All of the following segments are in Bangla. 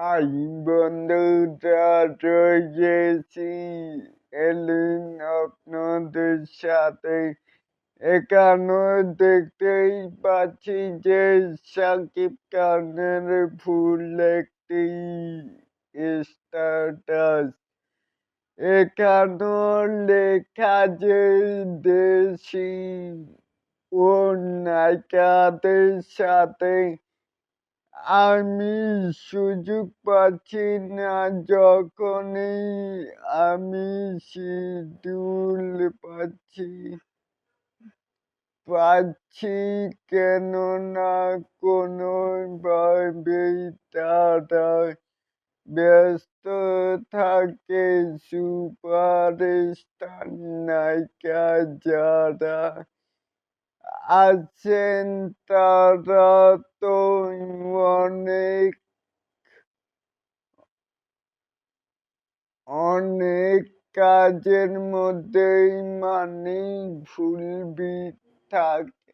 হাই বন্ধুরা, রয়েছি এলিন আপনাদের সাথে। এখানে দেখতেই পাচ্ছি যে শাকিব খানের ফুল একটি স্ট্যাটাস। এখানেও লেখা যে দেশি ও নায়িকাদের সাথে আমি সুযোগ পাচ্ছি না। যখনই আমি শিডিউল পাচ্ছি, কেননা কোনোভাবেই তারা ব্যস্ত থাকে। সুপারস্টার নায়িকা যারা আছেন তারা তো অনেক অনেক কাজের মধ্যেই ভুল থাকে।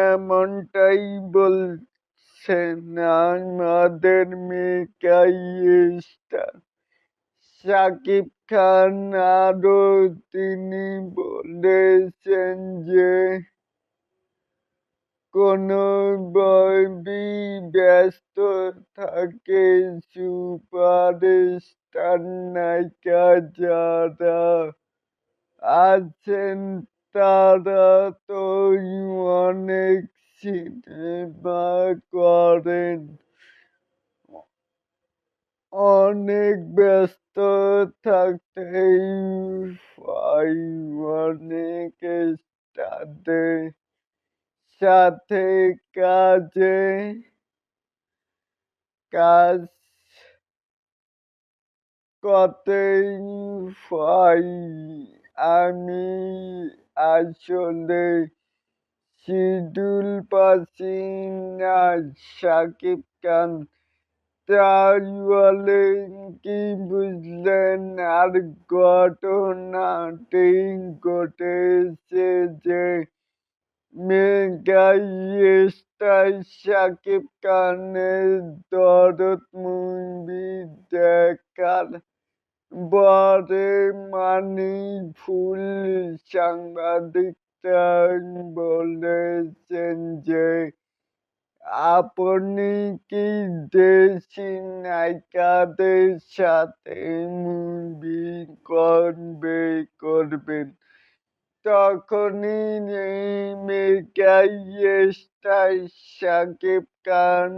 এমনটাই বলছেন আমাদের মেকাই স্টার শাকিব খান। আরো তিনি বলেছেন যে কোনোভাবেই ব্যস্ত থাকে সুপারস্টার নায়িকা যারা আছেন তারা তো অনেক সিনেমা করেন, অনেক ব্যস্ত থাকতেই হয়। অনেক স্টারদের সাথে কাজ করতেই হয়। আমি আসলে শিডিউল পাচ্ছি না। শাকিব খান তাহলে কি বুঝলেন? আর ঘটনাটি ঘটেছে যে মেগা স্টার শাকিব খানের দরদ মুভি দেখার পরে ফুল সাংবাদিকরা বলেছেন যে আপনি কি দেশি নায়িকাদের সাথে মুভি করবেন? তখনই মেগা স্টার শাকিব খান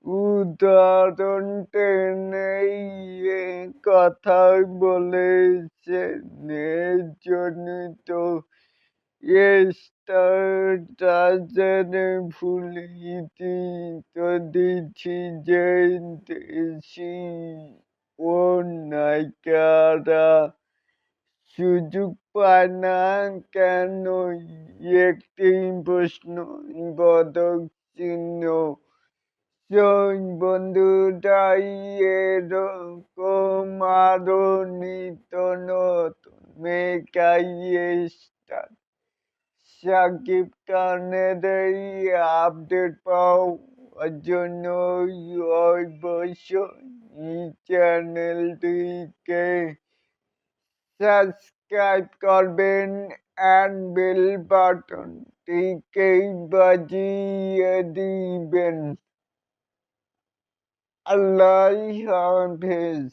উদাহরণ টেনে কথা বলেছেন। এর জন্যই তো স্টারটার ভুল তো দিচ্ছি যে দেশি ও নায়িকারা সুযোগ পায় না কেন? একটি প্রশ্নবোধক চিহ্ন। বন্ধুরা, এরকম আরো নিত্য নতুন মেগা স্টার শাকিব খানের এই আপডেট পাওয়ার জন্য অবশ্যই চ্যানেলটিকে সাবস্ক্রাইব করবেন and বেল বাটনটিকে বাজিয়ে দিবেন। আল্লাহ হাফেজ।